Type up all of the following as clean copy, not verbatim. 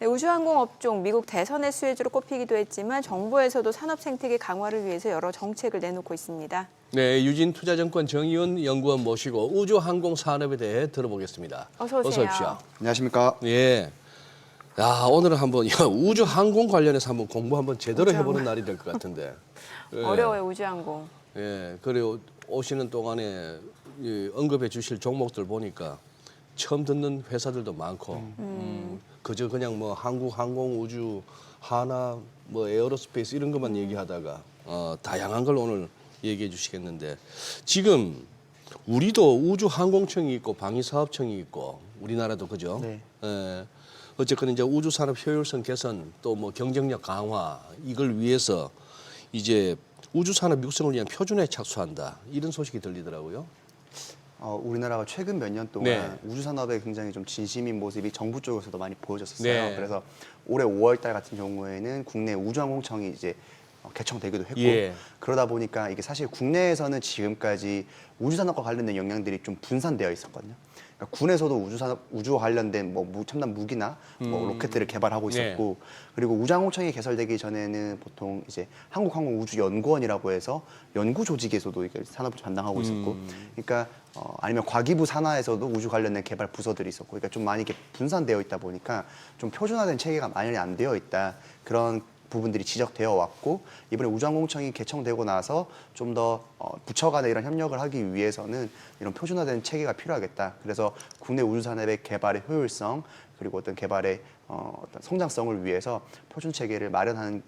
네, 우주항공 업종 미국 대선의 수혜주로 꼽히기도 했지만 정부에서도 산업 생태계 강화를 위해서 여러 정책을 내놓고 있습니다. 네, 유진투자증권 정의원 연구원 모시고 우주항공 산업에 대해 들어보겠습니다. 어서 오세요. 어서 오십시오. 안녕하십니까. 예. 야, 오늘은 한번 우주항공 관련해서 한번 공부 한번 제대로 우주항공. 해보는 날이 될 것 같은데. 예. 어려워요, 우주항공. 예, 그리고 오시는 동안에 언급해 주실 종목들 보니까 처음 듣는 회사들도 많고, 그저 그냥 뭐 한국 항공우주, 하나, 뭐 에어로스페이스 이런 것만 얘기하다가 다양한 걸 오늘 얘기해 주시겠는데, 지금 우리도 우주항공청이 있고 방위사업청이 있고 우리나라도 그죠? 네. 예, 어쨌거나 이제 우주산업 효율성 개선 또 뭐 경쟁력 강화 이걸 위해서 이제 우주산업 육성을 위한 표준에 착수한다 이런 소식이 들리더라고요. 우리나라가 최근 몇 년 동안 네. 우주 산업에 굉장히 좀 진심인 모습이 정부 쪽에서도 많이 보여졌었어요. 네. 그래서 올해 5월 달 같은 경우에는 국내 우주항공청이 이제 개청되기도 했고 예. 그러다 보니까 이게 사실 국내에서는 지금까지 우주 산업과 관련된 역량들이 좀 분산되어 있었거든요. 그러니까 군에서도 우주 관련된 뭐 첨단 무기나 뭐 로켓들을 개발하고 있었고 그리고 우주항공청이 개설되기 전에는 보통 이제 한국항공우주연구원이라고 해서 연구 조직에서도 이게 산업을 담당하고 있었고 그러니까 아니면 과기부 산하에서도 우주 관련된 개발 부서들이 있었고 그러니까 좀 많이 이렇게 분산되어 있다 보니까 좀 표준화된 체계가 많이 안 되어 있다 그런 부분들이 지적되어 왔고 이번에 우주항공청이 개청되고 나서 좀 더 부처 간의 이런 협력을 하기 위해서는 이런 표준화된 체계가 필요하겠다. 그래서 국내 우주 산업의 개발의 효율성 그리고 어떤 개발의 어떤 성장성을 위해서 표준 체계를 마련하는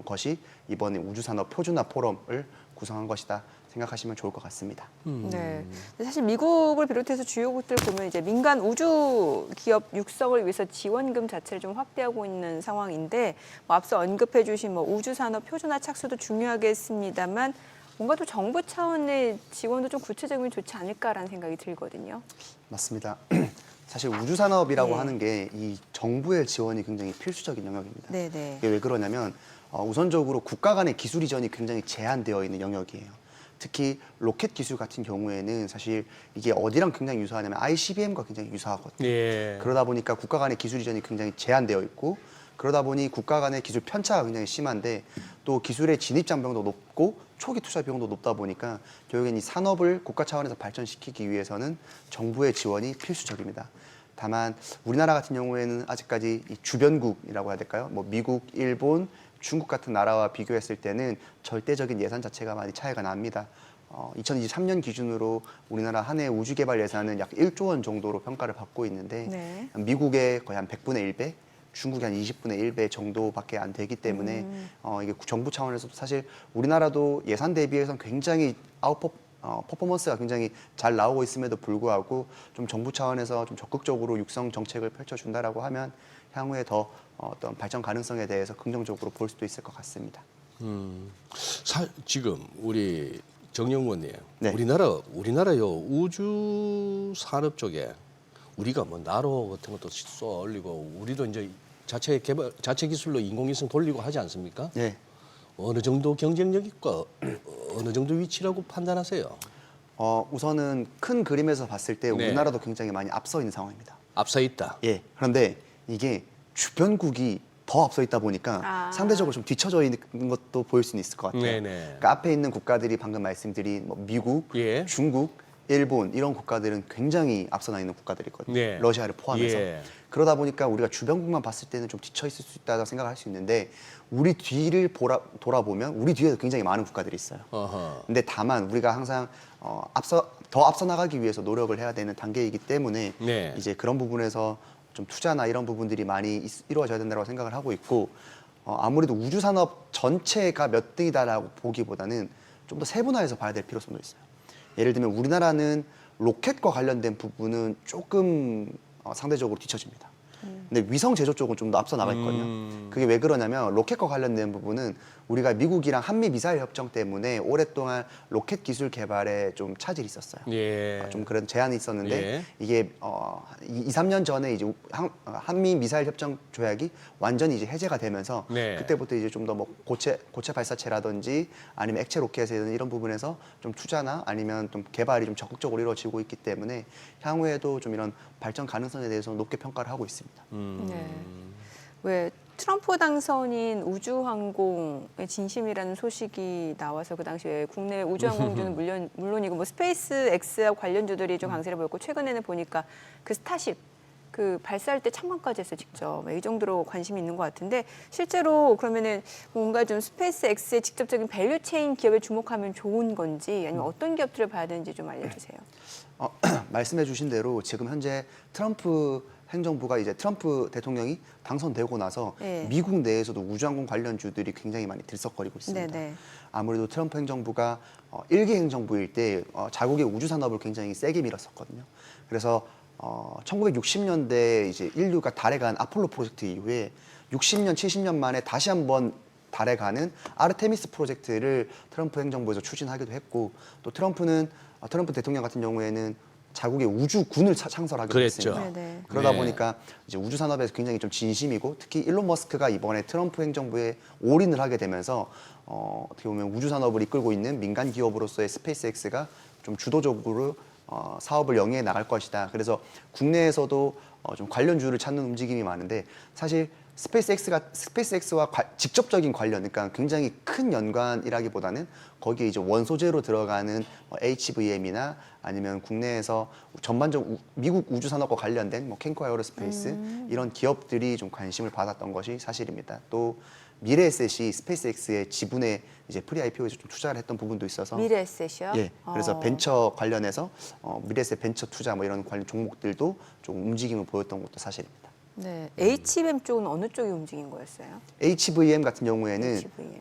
것이 이번에 우주산업 표준화 포럼을 구성한 것이다. 생각하시면 좋을 것 같습니다. 네. 사실 미국을 비롯해서 주요국들 보면 이제 민간 우주 기업 육성을 위해서 지원금 자체를 좀 확대하고 있는 상황인데 뭐 앞서 언급해 주신 뭐 우주 산업 표준화 착수도 중요하겠습니다만 뭔가 또 정부 차원의 지원도 좀 구체적이면 좋지 않을까라는 생각이 들거든요. 맞습니다. 사실 우주 산업이라고 네. 하는 게 이 정부의 지원이 굉장히 필수적인 영역입니다. 네네. 이게 왜 그러냐면 우선적으로 국가 간의 기술 이전이 굉장히 제한되어 있는 영역이에요. 특히 로켓 기술 같은 경우에는 사실 이게 어디랑 굉장히 유사하냐면 ICBM과 굉장히 유사하거든요. 예. 그러다 보니까 국가 간의 기술 이전이 굉장히 제한되어 있고 그러다 보니 국가 간의 기술 편차가 굉장히 심한데 또 기술의 진입 장벽도 높고 초기 투자 비용도 높다 보니까 결국엔 이 산업을 국가 차원에서 발전시키기 위해서는 정부의 지원이 필수적입니다. 다만 우리나라 같은 경우에는 아직까지 이 주변국이라고 해야 될까요? 뭐 미국, 일본, 중국 같은 나라와 비교했을 때는 절대적인 예산 자체가 많이 차이가 납니다. 2023년 기준으로 우리나라 한 해 우주 개발 예산은 약 1조 원 정도로 평가를 받고 있는데 네. 미국의 거의 한 100분의 1배, 중국이 한 20분의 1배 정도밖에 안 되기 때문에 이게 정부 차원에서도 사실 우리나라도 예산 대비해서 굉장히 퍼포먼스가 굉장히 잘 나오고 있음에도 불구하고 좀 정부 차원에서 좀 적극적으로 육성 정책을 펼쳐준다라고 하면 향후에 더 어떤 발전 가능성에 대해서 긍정적으로 볼 수도 있을 것 같습니다. 지금 우리 정영원님, 네. 우리나라요 우주 산업 쪽에 우리가 뭐 나로 같은 것도 쏘아 올리고 우리도 이제 자체 기술로 인공위성 돌리고 하지 않습니까? 네. 어느 정도 경쟁력 있고 어느 정도 위치라고 판단하세요? 우선은 큰 그림에서 봤을 때 네. 우리나라도 굉장히 많이 앞서 있는 상황입니다. 앞서 있다. 예. 그런데 이게 주변국이 더 앞서 있다 보니까 상대적으로 좀 뒤처져 있는 것도 보일 수는 있을 것 같아요. 네네. 그러니까 앞에 있는 국가들이 방금 말씀드린 뭐 미국, 예. 중국, 일본 이런 국가들은 굉장히 앞서 나 있는 국가들이거든요. 네. 러시아를 포함해서. 예. 그러다 보니까 우리가 주변국만 봤을 때는 좀 뒤처 있을 수 있다고 생각할 수 있는데 우리 뒤를 돌아보면 우리 뒤에도 굉장히 많은 국가들이 있어요. 어허. 근데 다만 우리가 항상 더 앞서 나가기 위해서 노력을 해야 되는 단계이기 때문에 네. 이제 그런 부분에서 좀 투자나 이런 부분들이 많이 이루어져야 된다고 생각을 하고 있고 아무래도 우주 산업 전체가 몇 등이다라고 보기보다는 좀 더 세분화해서 봐야 될 필요성도 있어요. 예를 들면 우리나라는 로켓과 관련된 부분은 조금 상대적으로 뒤처집니다. 근데 위성 제조 쪽은 좀 더 앞서 나가 있거든요. 그게 왜 그러냐면 로켓과 관련된 부분은 우리가 미국이랑 한미 미사일 협정 때문에 오랫동안 로켓 기술 개발에 좀 차질이 있었어요. 예. 좀 그런 제한이 있었는데 예. 이게 2, 3년 전에 이제 한미 미사일 협정 조약이 완전히 이제 해제가 되면서 네. 그때부터 이제 좀 더 뭐 고체 발사체라든지 아니면 액체 로켓에 이런 부분에서 좀 투자나 아니면 좀 개발이 좀 적극적으로 이루어지고 있기 때문에 향후에도 좀 이런 발전 가능성에 대해서 높게 평가를 하고 있습니다. 네. 왜 트럼프 당선인 우주항공의 진심이라는 소식이 나와서 그 당시에 국내 우주항공주는 물론이고 뭐 스페이스 X와 관련주들이 좀 강세를 보였고 최근에는 보니까 그 스타쉽 그 발사할 때 참관까지 했어요 직접. 이 정도로 관심이 있는 것 같은데 실제로 그러면은 뭔가 좀 스페이스 X의 직접적인 밸류 체인 기업에 주목하면 좋은 건지 아니면 어떤 기업들을 봐야 되는지 좀 알려주세요. 말씀해 주신 대로 지금 현재 트럼프 행정부가 이제 트럼프 대통령이 당선되고 나서 네. 미국 내에서도 우주항공 관련주들이 굉장히 많이 들썩거리고 있습니다. 네네. 아무래도 트럼프 행정부가 1기 행정부일 때 자국의 우주 산업을 굉장히 세게 밀었었거든요. 그래서 1960년대 이제 인류가 달에 간 아폴로 프로젝트 이후에 60년, 70년 만에 다시 한번 달에 가는 아르테미스 프로젝트를 트럼프 행정부에서 추진하기도 했고 또 트럼프 대통령 같은 경우에는 자국의 우주군을 창설하기도 그랬죠. 했습니다. 네네. 그러다 네. 보니까 이제 우주 산업에서 굉장히 좀 진심이고 특히 일론 머스크가 이번에 트럼프 행정부에 올인을 하게 되면서 어떻게 보면 우주 산업을 이끌고 있는 민간 기업으로서의 스페이스X가 좀 주도적으로 사업을 영위해 나갈 것이다. 그래서 국내에서도 좀 관련주를 찾는 움직임이 많은데 사실 스페이스X와 직접적인 관련, 그러니까 굉장히 큰 연관이라기보다는 거기에 이제 원소재로 들어가는 HVM이나 아니면 국내에서 전반적 미국 우주 산업과 관련된 뭐 캔코 에어로스페이스 이런 기업들이 좀 관심을 받았던 것이 사실입니다. 또 미래에셋이 스페이스X의 지분에 이제 프리 IPO에서 좀 투자를 했던 부분도 있어서 미래에셋이요? 예, 그래서 벤처 관련해서 미래에셋 벤처 투자 뭐 이런 관련 종목들도 좀 움직임을 보였던 것도 사실입니다. 네. HBM 쪽은 어느 쪽이 움직인 거였어요? HVM 같은 경우에는 HVM.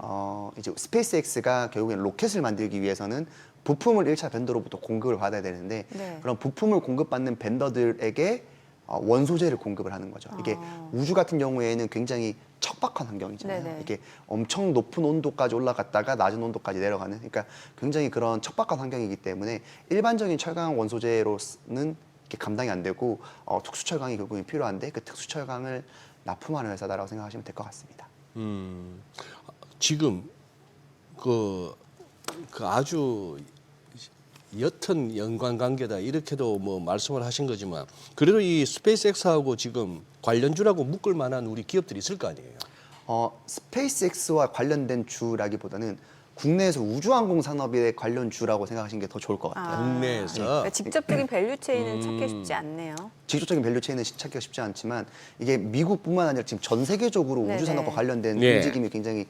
이제 스페이스X가 결국엔 로켓을 만들기 위해서는 부품을 1차 벤더로부터 공급을 받아야 되는데 네. 그런 부품을 공급받는 벤더들에게 원소재를 공급을 하는 거죠. 이게 우주 같은 경우에는 굉장히 척박한 환경이잖아요. 네네. 이게 엄청 높은 온도까지 올라갔다가 낮은 온도까지 내려가는, 그러니까 굉장히 그런 척박한 환경이기 때문에 일반적인 철강 원소재로는 이렇게 감당이 안 되고 특수 철강이 결국엔 필요한데 그 특수 철강을 납품하는 회사다라고 생각하시면 될 것 같습니다. 지금 그 아주 옅은 연관 관계다 이렇게도 뭐 말씀을 하신 거지만 그래도 이 스페이스X하고 지금 관련주라고 묶을 만한 우리 기업들이 있을 거 아니에요. 스페이스X와 관련된 주라기보다는 국내에서 우주항공 산업에 관련 주라고 생각하시는 게 더 좋을 것 같아요. 국내에서 그러니까 직접적인 밸류 체인은 찾기 쉽지 않네요. 직접적인 밸류 체인은 찾기가 쉽지 않지만 이게 미국뿐만 아니라 지금 전 세계적으로 네네. 우주 산업과 관련된 네. 움직임이 굉장히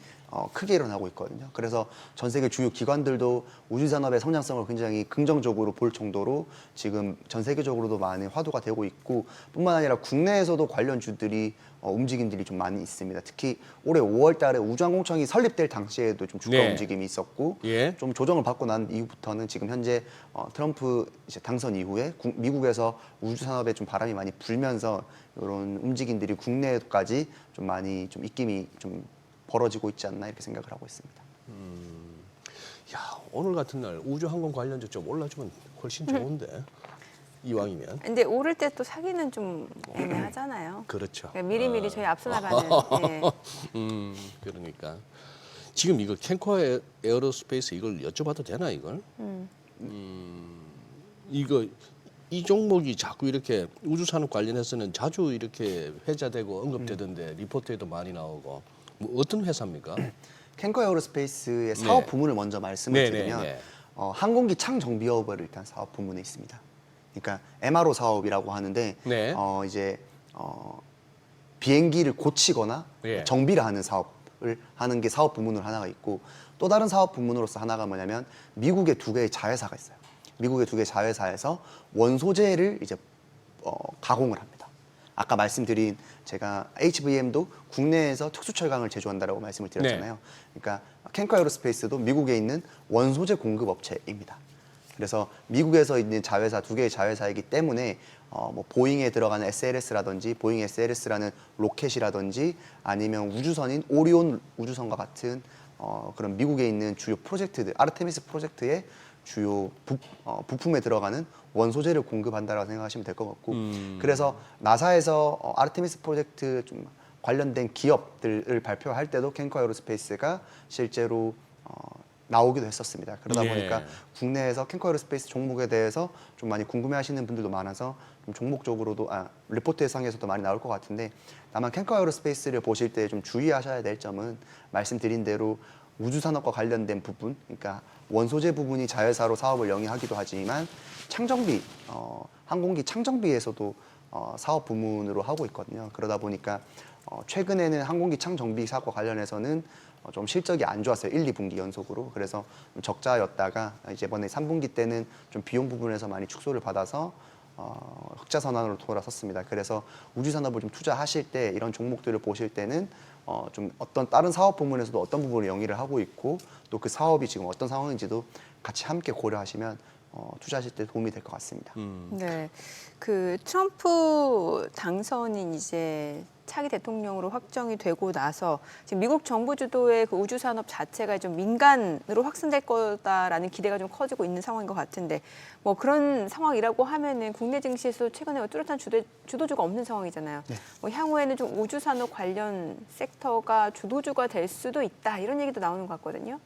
크게 일어나고 있거든요. 그래서 전 세계 주요 기관들도 우주 산업의 성장성을 굉장히 긍정적으로 볼 정도로 지금 전 세계적으로도 많은 화두가 되고 있고 뿐만 아니라 국내에서도 관련 주들이 움직임들이 좀 많이 있습니다. 특히 올해 5월 달에 우주항공청이 설립될 당시에도 좀 주가 네. 움직임이 있었고 예. 좀 조정을 받고 난 이후부터는 지금 현재 트럼프 이제 당선 이후에 미국에서 우주 산업에 좀 바람이 많이 불면서 이런 움직임들이 국내에까지 좀 많이 좀 입김이 좀 벌어지고 있지 않나 이렇게 생각을 하고 있습니다. 야, 오늘 같은 날 우주항공 관련주 좀 올라주면 훨씬 좋은데 이왕이면. 근데 오를 때 또 사기는 좀 애매하잖아요. 그렇죠. 그러니까 미리미리 저희 앞서 나가는. 예. 그러니까 지금 이거 캔코 에어로스페이스 이걸 여쭤봐도 되나 이걸? 이거 이 종목이 자꾸 이렇게 우주 산업 관련해서는 자주 이렇게 회자되고 언급되던데 리포트에도 많이 나오고 뭐 어떤 회사입니까? 캔커 에어로스페이스의 사업 네. 부문을 먼저 말씀을 네, 드리면 네, 네. 항공기 창 정비업을 일단 사업 부문에 있습니다. 그러니까 MRO 사업이라고 하는데 네. 이제 비행기를 고치거나 예. 정비를 하는 사업을 하는 게 사업 부문으로 하나가 있고 또 다른 사업 부문으로서 하나가 뭐냐면 미국의 두 개의 자회사가 있어요. 미국의 두 개의 자회사에서 원소재를 이제 가공을 합니다. 아까 말씀드린 제가 HVM도 국내에서 특수철강을 제조한다라고 말씀을 드렸잖아요. 그러니까 캔커 에어로스페이스도 미국에 있는 원소재 공급 업체입니다. 그래서 미국에서 있는 자회사 두 개의 자회사이기 때문에 뭐 보잉에 들어가는 SLS라든지 보잉 SLS라는 로켓이라든지 아니면 우주선인 오리온 우주선과 같은 그런 미국에 있는 주요 프로젝트들 아르테미스 프로젝트의 주요 부품에 들어가는 원소재를 공급한다라고 생각하시면 될 것 같고 그래서 나사에서 아르테미스 프로젝트 좀 관련된 기업들을 발표할 때도 캔커 에어로스페이스가 실제로 나오기도 했었습니다. 그러다 예. 보니까 국내에서 캠코 에어로스페이스 종목에 대해서 좀 많이 궁금해하시는 분들도 많아서 좀 종목적으로도 리포트 상에서도 많이 나올 것 같은데 다만 캠코 에어로스페이스를 보실 때 좀 주의하셔야 될 점은 말씀드린 대로 우주산업과 관련된 부분, 그러니까 원소재 부분이 자회사로 사업을 영위하기도 하지만 창정비, 항공기 창정비에서도 사업 부문으로 하고 있거든요. 그러다 보니까 최근에는 항공기 창정비 사업과 관련해서는 좀 실적이 안 좋았어요. 1, 2분기 연속으로. 그래서 좀 적자였다가 이제 이번에 3분기 때는 좀 비용 부분에서 많이 축소를 받아서 흑자 선언으로 돌아섰습니다. 그래서 우주산업을 좀 투자하실 때 이런 종목들을 보실 때는 좀 어떤 다른 사업 부문에서도 어떤 부분을 영위를 하고 있고 또 그 사업이 지금 어떤 상황인지도 같이 함께 고려하시면 투자하실 때 도움이 될 것 같습니다. 네, 그 트럼프 당선인 이제 차기 대통령으로 확정이 되고 나서 지금 미국 정부 주도의 그 우주 산업 자체가 좀 민간으로 확산될 거다라는 기대가 좀 커지고 있는 상황인 것 같은데 뭐 그런 상황이라고 하면은 국내 증시에서 최근에 뚜렷한 주도주가 없는 상황이잖아요. 네. 뭐 향후에는 좀 우주 산업 관련 sek터가 주도주가 될 수도 있다 이런 얘기도 나오는 것 같거든요.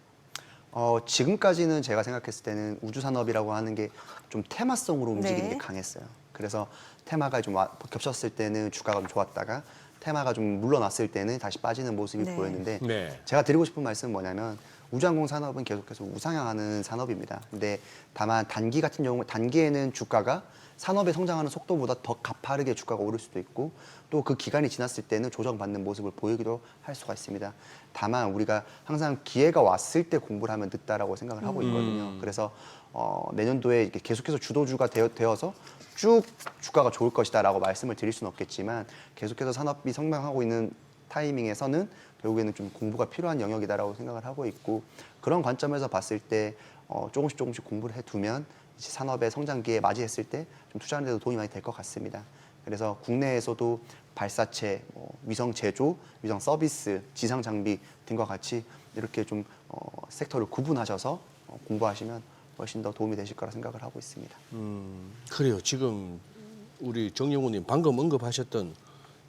지금까지는 제가 생각했을 때는 우주산업이라고 하는 게 좀 테마성으로 움직이는 네. 게 강했어요. 그래서 테마가 좀 겹쳤을 때는 주가가 좀 좋았다가 테마가 좀 물러났을 때는 다시 빠지는 모습이 네. 보였는데 네. 제가 드리고 싶은 말씀은 뭐냐면 우주항공 산업은 계속해서 우상향하는 산업입니다. 근데 다만 단기 같은 경우 단기에는 주가가 산업의 성장하는 속도보다 더 가파르게 주가가 오를 수도 있고 또 그 기간이 지났을 때는 조정받는 모습을 보이기도 할 수가 있습니다. 다만 우리가 항상 기회가 왔을 때 공부를 하면 늦다라고 생각을 하고 있거든요. 그래서 내년도에 이렇게 계속해서 주도주가 되어서 쭉 주가가 좋을 것이다라고 말씀을 드릴 수는 없겠지만 계속해서 산업이 성장하고 있는 타이밍에서는 결국에는 좀 공부가 필요한 영역이다라고 생각을 하고 있고 그런 관점에서 봤을 때 조금씩 공부를 해두면 이제 산업의 성장기에 맞이했을 때 좀 투자하는 데도 도움이 많이 될 것 같습니다. 그래서 국내에서도 발사체, 위성 제조, 위성 서비스, 지상 장비 등과 같이 이렇게 좀 섹터를 구분하셔서 공부하시면 훨씬 더 도움이 되실 거라 생각을 하고 있습니다. 그래요. 지금 우리 정영훈님 방금 언급하셨던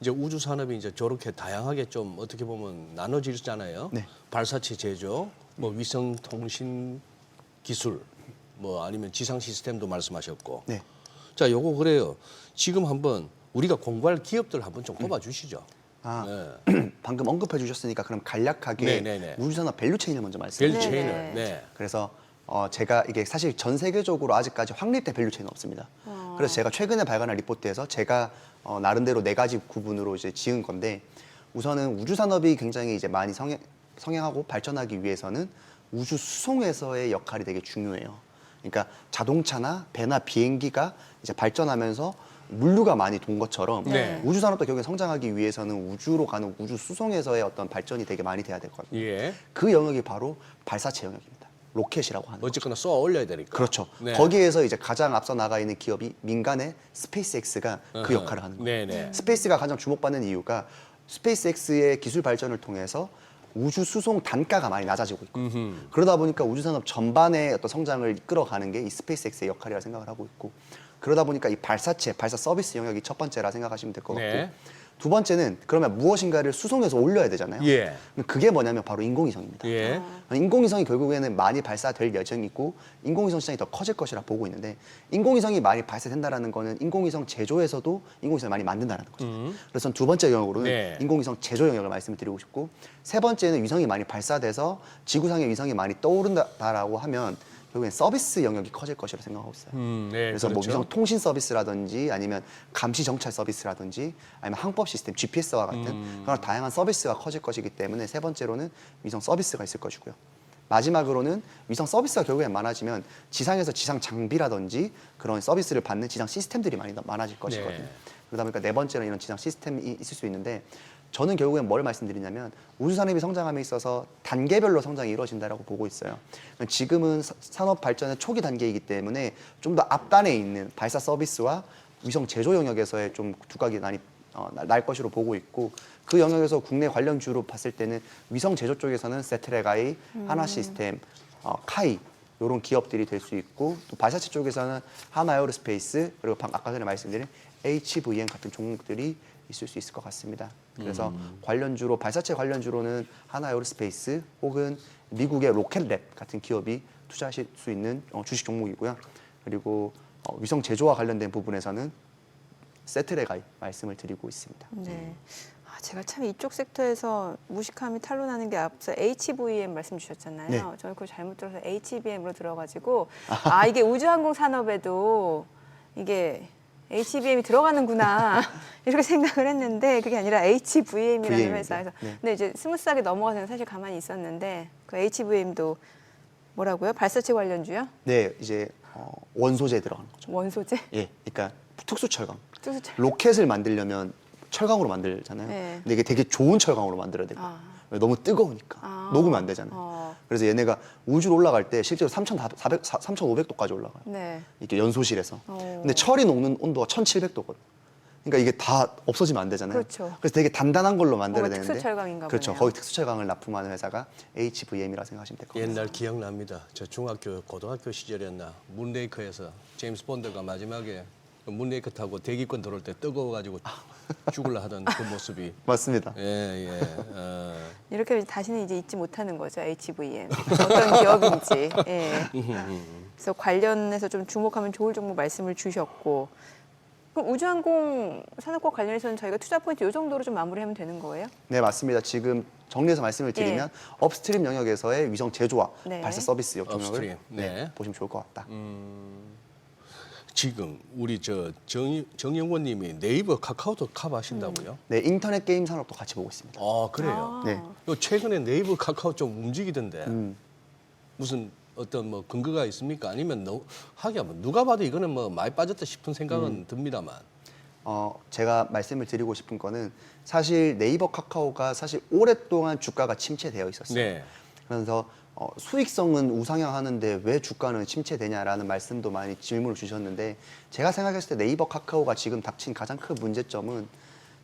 이제 우주 산업이 이제 저렇게 다양하게 좀 어떻게 보면 나눠지잖아요. 네. 발사체 제조, 뭐 위성 통신 기술, 뭐 아니면 지상 시스템도 말씀하셨고. 네. 자, 요거 그래요. 지금 한번 우리가 공부할 기업들 한번 좀 꼽아 주시죠. 네. 방금 언급해 주셨으니까 그럼 간략하게 네네네. 우주산업 밸류체인을 먼저 말씀드릴게요. 밸류 네네. 체인을. 네. 그래서 제가 이게 사실 전 세계적으로 아직까지 확립된 밸류체인은 없습니다. 그래서 제가 최근에 발간한 리포트에서 제가 나름대로 4가지 구분으로 이제 지은 건데 우선은 우주산업이 굉장히 이제 많이 성행하고 발전하기 위해서는 우주 수송에서의 역할이 되게 중요해요. 그러니까 자동차나 배나 비행기가 이제 발전하면서 물류가 많이 돈 것처럼 네. 우주 산업도 결국에 성장하기 위해서는 우주로 가는 우주 수송에서의 어떤 발전이 되게 많이 돼야 되거든요. 예. 그 영역이 바로 발사체 영역입니다. 로켓이라고 하는. 어쨌거나 쏘아 올려야 되니까. 그렇죠. 네. 거기에서 이제 가장 앞서 나가 있는 기업이 민간의 스페이스X가 그 역할을 하는 거예요. 네네. 스페이스가 가장 주목받는 이유가 스페이스X의 기술 발전을 통해서 우주 수송 단가가 많이 낮아지고 있고 그러다 보니까 우주 산업 전반의 어떤 성장을 이끌어가는 게 이 스페이스X의 역할이라 생각을 하고 있고 그러다 보니까 이 발사체, 발사 서비스 영역이 첫 번째라 생각하시면 될 것 같고 네. 두 번째는 그러면 무엇인가를 수송해서 올려야 되잖아요. 예. 그게 뭐냐면 바로 인공위성입니다. 예. 인공위성이 결국에는 많이 발사될 예정이고 인공위성 시장이 더 커질 것이라 보고 있는데 인공위성이 많이 발사된다라는 거는 인공위성 제조에서도 인공위성을 많이 만든다는 거죠. 그래서 저는 두 번째 영역으로는 네. 인공위성 제조 영역을 말씀을 드리고 싶고 세 번째는 위성이 많이 발사돼서 지구상의 위성이 많이 떠오른다라고 하면 결국엔 서비스 영역이 커질 것이라 생각하고 있어요. 네, 그래서 뭐 그렇죠. 위성 통신 서비스라든지 아니면 감시 정찰 서비스라든지 아니면 항법 시스템 GPS와 같은 그런 다양한 서비스가 커질 것이기 때문에 세 번째로는 위성 서비스가 있을 것이고요. 마지막으로는 위성 서비스가 결국엔 많아지면 지상에서 지상 장비라든지 그런 서비스를 받는 지상 시스템들이 많아질 것이거든요. 네. 그러다 보니까 네 번째는 이런 지상 시스템이 있을 수 있는데 저는 결국엔 뭘 말씀드리냐면 우주산업이 성장함에 있어서 단계별로 성장이 이루어진다라고 보고 있어요. 지금은 산업 발전의 초기 단계이기 때문에 좀 더 앞단에 있는 발사 서비스와 위성 제조 영역에서의 좀 두각이 많이 날 것으로 보고 있고 그 영역에서 국내 관련주로 봤을 때는 위성 제조 쪽에서는 세트레가이, 하나시스템, 카이 이런 기업들이 될 수 있고 또 발사체 쪽에서는 하나에어로스페이스 그리고 아까 전에 말씀드린 HVM 같은 종목들이 있을 수 있을 것 같습니다. 그래서 관련주로 발사체 관련주로는 하나에어로스페이스 혹은 미국의 로켓랩 같은 기업이 투자하실 수 있는 주식 종목이고요. 그리고 위성 제조와 관련된 부분에서는 세트레가이 말씀을 드리고 있습니다. 네. 제가 참 이쪽 섹터에서 무식함이 탄로나는 게 앞서 HVM 말씀 주셨잖아요. 네. 저는 그걸 잘못 들어서 HBM으로 들어가지고 이게 우주항공 산업에도 이게 HBM이 들어가는구나 이렇게 생각을 했는데 그게 아니라 HVM이라는 VM입니다. 회사에서 네. 근데 이제 스무스하게 넘어가서 사실 가만히 있었는데 그 HVM도 뭐라고요? 발사체 관련주요? 네, 이제 원소재 들어가는 거죠. 원소재? 예, 그러니까 특수 철강. 특수철. 로켓을 만들려면 철강으로 만들잖아요. 네. 근데 이게 되게 좋은 철강으로 만들어야 돼요. 너무 뜨거우니까 녹으면 안 되잖아요. 그래서 얘네가 우주로 올라갈 때 실제로 3,500도까지 올라가요. 네. 이렇게 연소실에서. 근데 철이 녹는 온도가 1,700도거든요. 그러니까 이게 다 없어지면 안 되잖아요. 그렇죠. 그래서 되게 단단한 걸로 만들어야 거기 되는데. 특수철강인가 그렇죠. 보네요. 거기 특수철강을 납품하는 회사가 HVM이라 생각하시면 될 것 같습니다. 옛날 기억납니다. 저 중학교, 고등학교 시절이었나 문레이커에서 제임스 본드가 마지막에 문레이커 타고 대기권 들어올 때 뜨거워가지고 죽을라 하던 그 모습이 맞습니다. 예. 이렇게 다시는 이제 잊지 못하는 거죠. HVM. 어떤 기업인지. 예. 그래서 관련해서 좀 주목하면 좋을 종목 말씀을 주셨고 그럼 우주항공 산업과 관련해서는 저희가 투자 포인트 이 정도로 좀 마무리하면 되는 거예요? 네, 맞습니다. 지금 정리해서 말씀을 드리면 업스트림 영역에서의 위성 제조와 네. 발사 서비스 업스트림, 영역을 네. 보시면 좋을 것 같다. 지금 우리 저 정영권님이 네이버 카카오톡 커버하신다고요? 네, 인터넷 게임 산업도 같이 보고 있습니다. 아 그래요? 네. 요 최근에 네이버 카카오 좀 움직이던데 음. 무슨 어떤 뭐 근거가 있습니까? 아니면 하기야 뭐 누가 봐도 이거는 뭐 많이 빠졌다 싶은 생각은 듭니다만. 제가 말씀을 드리고 싶은 거는 사실 네이버 카카오가 사실 오랫동안 주가가 침체되어 있었어요. 네. 그래서 수익성은 우상향하는데 왜 주가는 침체되냐라는 말씀도 많이 질문을 주셨는데 제가 생각했을 때 네이버 카카오가 지금 닥친 가장 큰 문제점은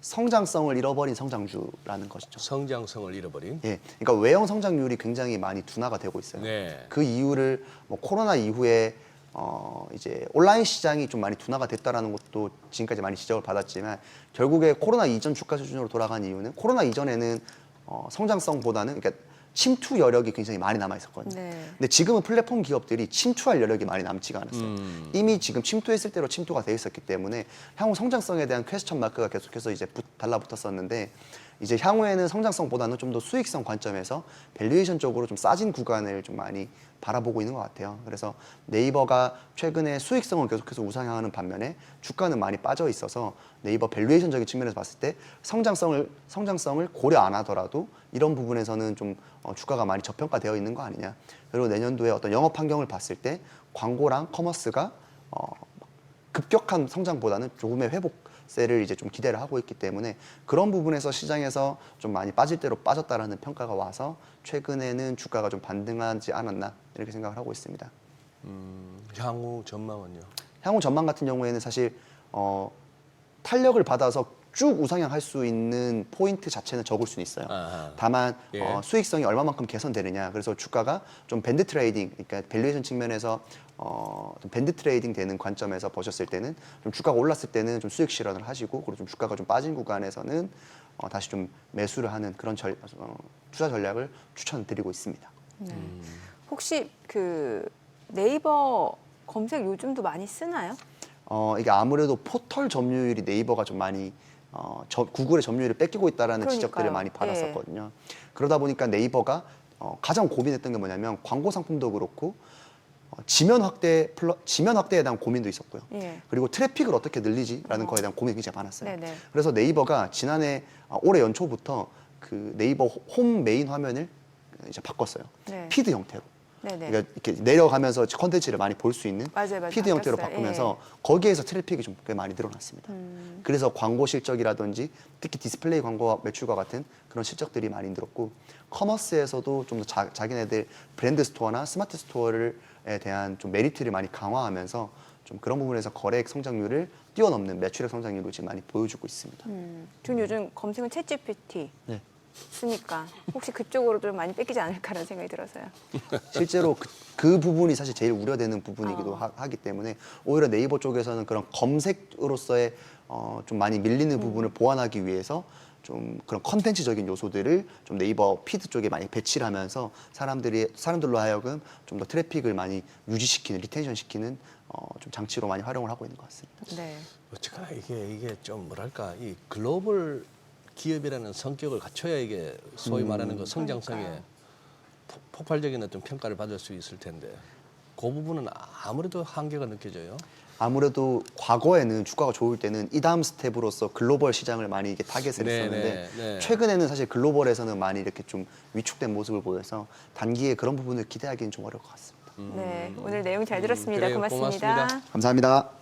성장성을 잃어버린 성장주라는 것이죠. 성장성을 잃어버린. 예, 그러니까 외형 성장률이 굉장히 많이 둔화가 되고 있어요. 네. 그 이유를 뭐 코로나 이후에 이제 온라인 시장이 좀 많이 둔화가 됐다라는 것도 지금까지 많이 지적을 받았지만 결국에 코로나 이전 주가 수준으로 돌아간 이유는 코로나 이전에는 성장성보다는 그러니까 침투 여력이 굉장히 많이 남아 있었거든요. 네. 근데 지금은 플랫폼 기업들이 침투할 여력이 많이 남지가 않았어요. 이미 지금 침투했을 대로 침투가 돼 있었기 때문에 향후 성장성에 대한 퀘스천 마크가 계속해서 이제 달라붙었었는데 이제 향후에는 성장성보다는 좀 더 수익성 관점에서 밸류에이션 쪽으로 좀 싸진 구간을 좀 많이 바라보고 있는 것 같아요. 그래서 네이버가 최근에 수익성을 계속해서 우상향하는 반면에 주가는 많이 빠져 있어서 네이버 밸류에이션적인 측면에서 봤을 때 성장성을 고려 안 하더라도 이런 부분에서는 좀 주가가 많이 저평가되어 있는 거 아니냐. 그리고 내년도에 어떤 영업 환경을 봤을 때 광고랑 커머스가 급격한 성장보다는 조금의 회복세를 이제 좀 기대를 하고 있기 때문에 그런 부분에서 시장에서 좀 많이 빠질 대로 빠졌다라는 평가가 와서 최근에는 주가가 좀 반등하지 않았나 이렇게 생각을 하고 있습니다. 향후 전망은요? 향후 전망 같은 경우에는 사실 탄력을 받아서 쭉 우상향할 수 있는 포인트 자체는 적을 수는 있어요. 아하. 다만 예. 수익성이 얼마만큼 개선되느냐. 그래서 주가가 좀 밴드 트레이딩, 그러니까 밸류에이션 측면에서 좀 밴드 트레이딩 되는 관점에서 보셨을 때는 좀 주가가 올랐을 때는 좀 수익 실현을 하시고 그리고 좀 주가가 좀 빠진 구간에서는 다시 좀 매수를 하는 그런 투자 전략을 추천드리고 있습니다. 혹시 그 네이버 검색 요즘도 많이 쓰나요? 이게 아무래도 포털 점유율이 네이버가 좀 많이 구글의 점유율을 뺏기고 있다라는 그러니까요. 지적들을 많이 받았었거든요. 그러다 보니까 네이버가 가장 고민했던 게 뭐냐면 광고 상품도 그렇고 지면 확대에 대한 고민도 있었고요. 예. 그리고 트래픽을 어떻게 늘리지라는 거에 대한 고민이 굉장히 많았어요. 네네. 그래서 네이버가 지난해 올해 연초부터 그 네이버 홈 메인 화면을 이제 바꿨어요. 네. 피드 형태로. 네네. 그러니까 이렇게 내려가면서 컨텐츠를 많이 볼 수 있는 맞아요. 피드 형태로 바뀌었어요. 바꾸면서 거기에서 트래픽이 좀 꽤 많이 늘어났습니다. 그래서 광고 실적이라든지 특히 디스플레이 광고 매출과 같은 그런 실적들이 많이 늘었고 커머스에서도 좀 더 자기네들 브랜드 스토어나 스마트 스토어에 대한 좀 메리트를 많이 강화하면서 좀 그런 부분에서 거래액 성장률을 뛰어넘는 매출액 성장률을 지금 많이 보여주고 있습니다. 전 요즘 검색은 챗GPT. 네. 쓰니까 혹시 그쪽으로도 많이 뺏기지 않을까라는 생각이 들어서요. 실제로 그 부분이 사실 제일 우려되는 부분이기도 하기 때문에 오히려 네이버 쪽에서는 그런 검색으로서의 좀 많이 밀리는 부분을 보완하기 위해서 좀 그런 컨텐츠적인 요소들을 좀 네이버 피드 쪽에 많이 배치를 하면서 사람들로 하여금 좀 더 트래픽을 많이 유지시키는, 리텐션 시키는 좀 장치로 많이 활용을 하고 있는 것 같습니다. 네. 어쨌거나 이게 좀 뭐랄까 이 글로벌 기업이라는 성격을 갖춰야 이게 소위 말하는 그 성장성에 그러니까요. 폭발적인 어떤 평가를 받을 수 있을 텐데 그 부분은 아무래도 한계가 느껴져요. 아무래도 과거에는 주가가 좋을 때는 이 다음 스텝으로서 글로벌 시장을 많이 이게 타겟을 네, 했었는데 네. 최근에는 사실 글로벌에서는 많이 이렇게 좀 위축된 모습을 보여서 단기에 그런 부분을 기대하기는 좀 어려울 것 같습니다. 네. 오늘 내용 잘 들었습니다. 그래요. 고맙습니다. 고맙습니다. 감사합니다.